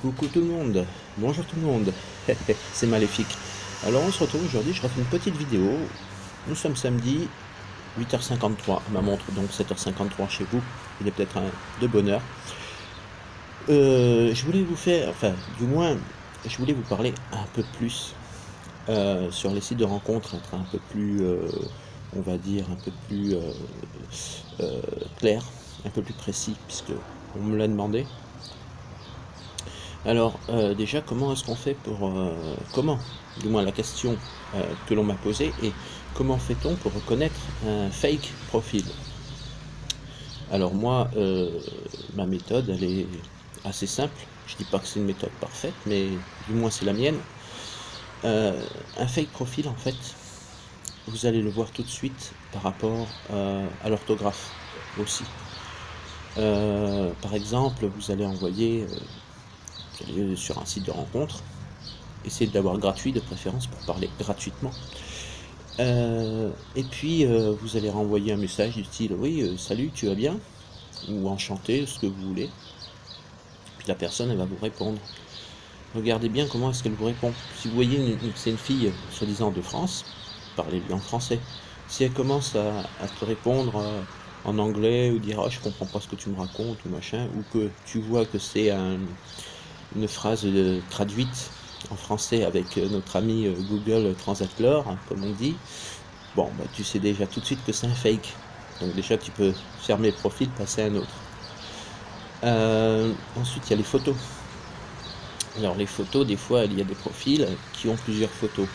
Coucou tout le monde, bonjour tout le monde, c'est Maléfique. Alors on se retrouve aujourd'hui, je refais une petite vidéo. Nous sommes samedi, 8h53, ma montre donc 7h53 chez vous, il est peut-être de bonne heure. Je voulais vous faire, enfin du moins, je voulais vous parler un peu plus sur les sites de rencontres, être un peu plus, on va dire, un peu plus clair, un peu plus précis, puisque on me l'a demandé. Alors, déjà, comment est-ce qu'on fait pour... comment, du moins la question que l'on m'a posée, est comment fait-on pour reconnaître un fake profil? Alors moi, ma méthode, elle est assez simple. Je dis pas que c'est une méthode parfaite, mais du moins c'est la mienne. Un fake profil, en fait, vous allez le voir tout de suite par rapport à l'orthographe aussi. Par exemple, vous allez envoyer... vous allez sur un site de rencontre, essayez d'avoir gratuit de préférence pour parler gratuitement. Et puis vous allez renvoyer un message du style oui, salut, tu vas bien, ou enchanté, ce que vous voulez. Puis la personne elle va vous répondre. Regardez bien comment est-ce qu'elle vous répond. Si vous voyez c'est une fille soi-disant de France, parlez-lui en français. Si elle commence à te répondre en anglais ou dire oh, je comprends pas ce que tu me racontes ou machin, ou que tu vois que c'est une phrase traduite en français avec notre ami Google Translator, hein, comme on dit, bon, bah, tu sais déjà tout de suite que c'est un fake. Donc déjà, tu peux fermer le profil, passer à un autre. Ensuite, il y a les photos. Alors les photos, des fois, il y a des profils qui ont plusieurs photos.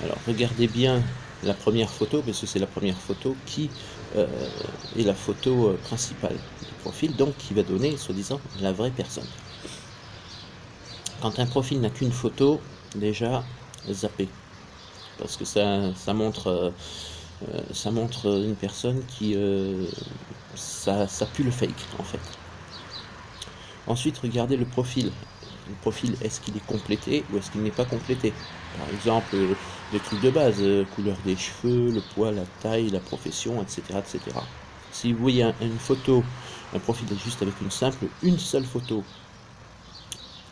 Alors regardez bien la première photo, parce que c'est la première photo qui est la photo principale du profil, donc qui va donner, soi-disant, la vraie personne. Quand un profil n'a qu'une photo, déjà, zappez. Parce que ça montre une personne qui... ça pue le fake, en fait. Ensuite, regardez le profil. Le profil, est-ce qu'il est complété ou est-ce qu'il n'est pas complété? Par exemple, les trucs de base, couleur des cheveux, le poids, la taille, la profession, etc. etc. Si vous voyez une photo, un profil est juste avec une seule photo,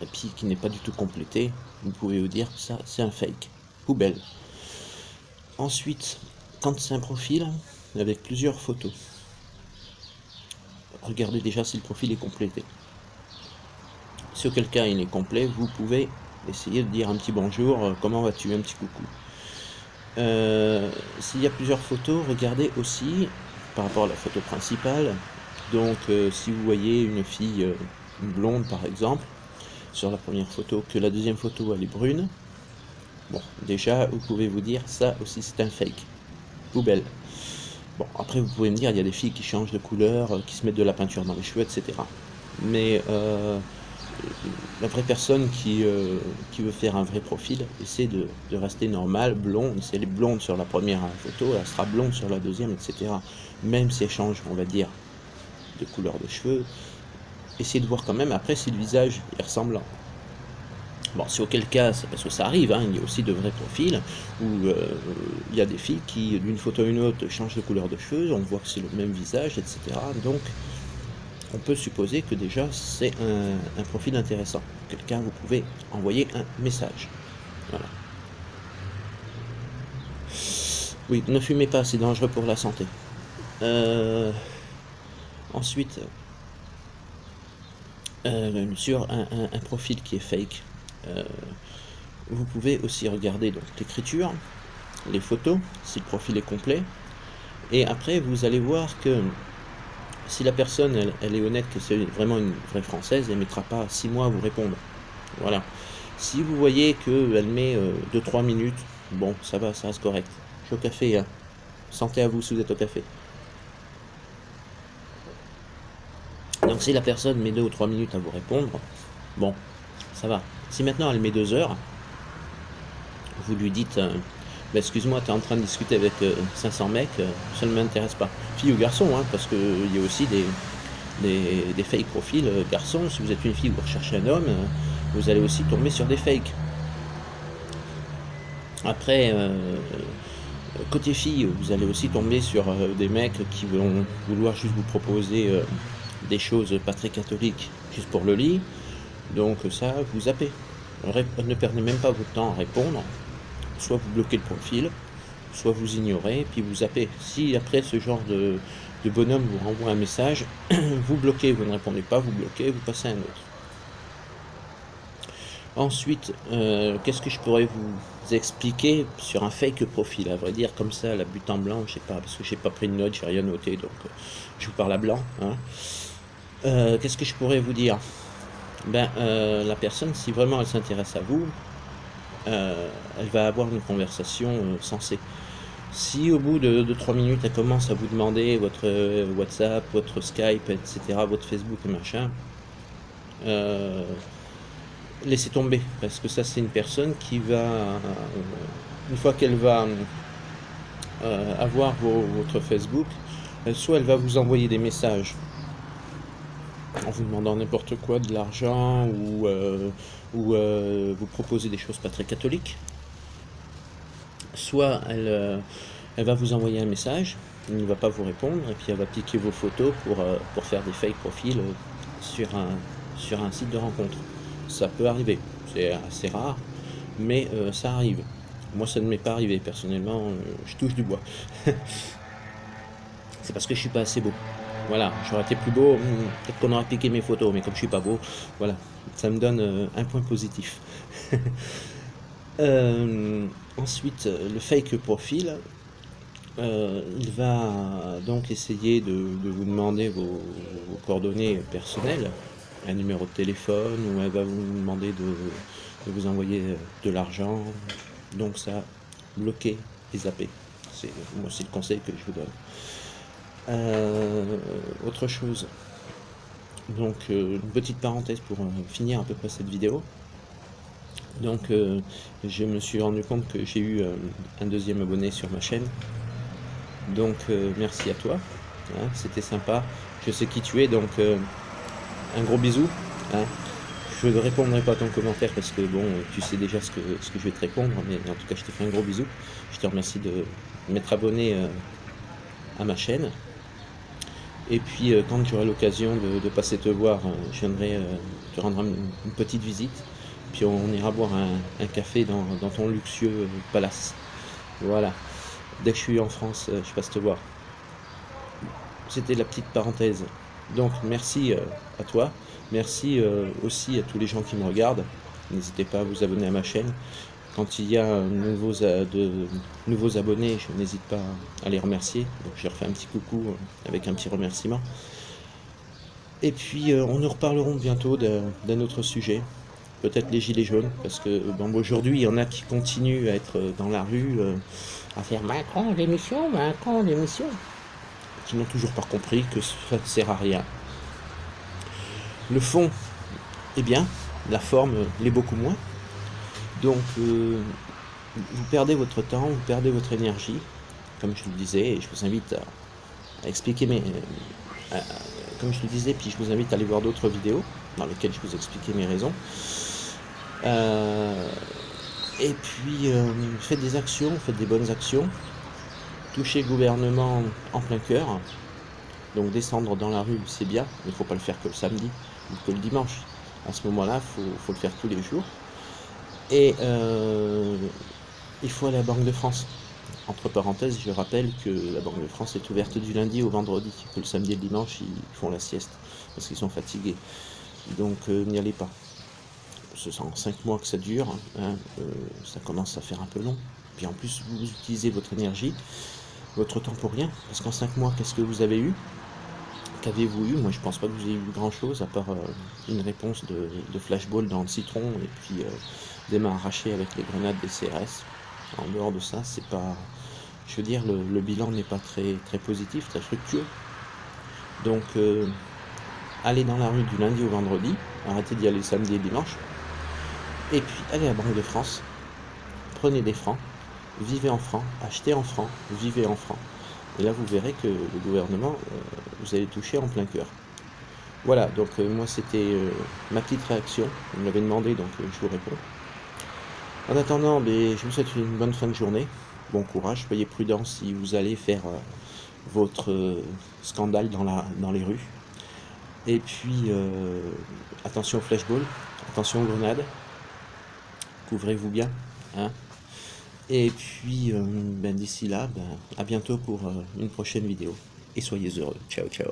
et puis qui n'est pas du tout complété, vous pouvez vous dire que ça c'est un fake, poubelle. Ensuite, quand c'est un profil avec plusieurs photos, regardez déjà si le profil est complété. Si auquel cas il est complet, vous pouvez essayer de dire un petit bonjour, comment vas-tu, un petit coucou. S'il y a plusieurs photos, regardez aussi par rapport à la photo principale. Donc si vous voyez une fille une blonde par exemple, sur la première photo, que la deuxième photo elle est brune, bon, déjà vous pouvez vous dire ça aussi c'est un fake, poubelle. Bon, après vous pouvez me dire il y a des filles qui changent de couleur, qui se mettent de la peinture dans les cheveux, etc. Mais la vraie personne qui veut faire un vrai profil essaie de rester normal, blonde. Si elle est blonde sur la première photo, elle sera blonde sur la deuxième, etc. Même si elle change, on va dire, de couleur de cheveux, essayez de voir quand même après si le visage est ressemblant. Bon, c'est auquel cas, c'est parce que ça arrive, hein, il y a aussi de vrais profils où il y a des filles qui, d'une photo à une autre, changent de couleur de cheveux, on voit que c'est le même visage, etc. Donc, on peut supposer que déjà c'est un profil intéressant. Quelqu'un, vous pouvez envoyer un message. Voilà. Oui, ne fumez pas, c'est dangereux pour la santé. Ensuite, sur un profil qui est fake, vous pouvez aussi regarder donc l'écriture, les photos, si le profil est complet, et après vous allez voir que si la personne elle est honnête, que c'est vraiment une vraie française, elle ne mettra pas 6 mois à vous répondre. Voilà. Si vous voyez qu'elle met 2-3 minutes, bon, ça va, ça reste correct. Je suis au café, hein. Santé à vous si vous êtes au café. Donc si la personne met 2 ou 3 minutes à vous répondre, bon, ça va. Si maintenant elle met 2 heures, vous lui dites bah, excuse-moi, tu es en train de discuter avec 500 mecs, ça ne m'intéresse pas. Fille ou garçon, hein, parce qu'il y a aussi des fake profils garçons. Si vous êtes une fille ou vous recherchez un homme, vous allez aussi tomber sur des fakes. Après, côté fille, vous allez aussi tomber sur des mecs qui vont vouloir juste vous proposer des choses pas très catholiques juste pour le lit. Donc ça, vous zappez. Ne perdez même pas votre temps à répondre. Soit vous bloquez le profil, soit vous ignorez, puis vous zappez. Si après ce genre de bonhomme vous renvoie un message, vous bloquez, vous ne répondez pas, vous bloquez, vous passez à un autre. Ensuite, qu'est-ce que je pourrais vous expliquer sur un fake profil? À vrai dire, comme ça, la butte en blanc, je sais pas, parce que j'ai pas pris de notes, j'ai rien noté, donc je vous parle à blanc. Hein. Qu'est-ce que je pourrais vous dire? Ben, la personne, si vraiment elle s'intéresse à vous, elle va avoir une conversation sensée. Si au bout de 3 minutes, elle commence à vous demander votre WhatsApp, votre Skype, etc., votre Facebook et machin, laissez tomber, parce que ça, c'est une personne qui va, une fois qu'elle va avoir votre Facebook, soit elle va vous envoyer des messages en vous demandant n'importe quoi, de l'argent, ou vous proposer des choses pas très catholiques, soit elle va vous envoyer un message, elle ne va pas vous répondre, et puis elle va piquer vos photos pour faire des fake profils sur un site de rencontre. Ça peut arriver, c'est assez rare, mais ça arrive. Moi, ça ne m'est pas arrivé, personnellement, je touche du bois. C'est parce que je suis pas assez beau. Voilà, j'aurais été plus beau, peut-être qu'on aurait piqué mes photos, mais comme je suis pas beau, voilà, ça me donne un point positif. Ensuite, le fake profil, il va donc essayer de vous demander vos coordonnées personnelles, un numéro de téléphone, ou elle va vous demander de vous envoyer de l'argent. Donc ça, bloquez et zappez. Moi, c'est le conseil que je vous donne. Autre chose, donc une petite parenthèse pour finir à peu près cette vidéo. Donc je me suis rendu compte que j'ai eu un deuxième abonné sur ma chaîne. Donc merci à toi, hein, c'était sympa. Je sais qui tu es, donc un gros bisou. Hein. Je ne répondrai pas à ton commentaire parce que bon, tu sais déjà ce que je vais te répondre, mais en tout cas je te fais un gros bisou. Je te remercie de m'être abonné à ma chaîne. Et puis quand j'aurai l'occasion de passer te voir, je viendrai te rendre une petite visite. Puis on ira boire un café dans ton luxueux palace. Voilà. Dès que je suis en France, je passe te voir. C'était la petite parenthèse. Donc merci à toi. Merci aussi à tous les gens qui me regardent. N'hésitez pas à vous abonner à ma chaîne. Quand il y a de nouveaux abonnés, je n'hésite pas à les remercier. Donc je leur fais un petit coucou avec un petit remerciement. Et puis on nous reparlerons bientôt d'un autre sujet. Peut-être les gilets jaunes, parce que bon, aujourd'hui il y en a qui continuent à être dans la rue, à faire Macron démission, qui n'ont toujours pas compris que ça ne sert à rien. Le fond est bien, la forme l'est beaucoup moins. Donc vous perdez votre temps, vous perdez votre énergie, comme je le disais, et je vous invite à expliquer comme je le disais, puis je vous invite à aller voir d'autres vidéos dans lesquelles je vous expliquais mes raisons. Et puis faites des actions, faites des bonnes actions, touchez le gouvernement en plein cœur. Donc descendre dans la rue, c'est bien, mais il ne faut pas le faire que le samedi ou que le dimanche. À ce moment-là, faut le faire tous les jours. Et il faut aller à la Banque de France. Entre parenthèses, je rappelle que la Banque de France est ouverte du lundi au vendredi, que le samedi et le dimanche, ils font la sieste, parce qu'ils sont fatigués. Donc n'y allez pas. C'est en 5 mois que ça dure, hein, ça commence à faire un peu long. Puis en plus, vous utilisez votre énergie, votre temps pour rien, parce qu'en 5 mois, qu'est-ce que vous avez eu? Qu'avez-vous eu? Moi, je pense pas que vous ayez eu grand-chose, à part une réponse de flashball dans le citron, et puis des mains arrachées avec les grenades des CRS. En dehors de ça, c'est pas... Je veux dire, le bilan n'est pas très, très positif, très fructueux. Donc, allez dans la rue du lundi au vendredi, arrêtez d'y aller le samedi et le dimanche, et puis allez à la Banque de France, prenez des francs, vivez en francs, achetez en francs, vivez en francs. Et là, vous verrez que le gouvernement, vous allez toucher en plein cœur. Voilà, donc moi, c'était ma petite réaction. Vous me l'avez demandé, donc je vous réponds. En attendant, je vous souhaite une bonne fin de journée. Bon courage, soyez prudents si vous allez faire votre scandale dans les rues. Et puis, attention au flashball, attention aux grenades, couvrez-vous bien, hein. Et puis, d'ici là, à bientôt pour une prochaine vidéo. Et soyez heureux. Ciao, ciao.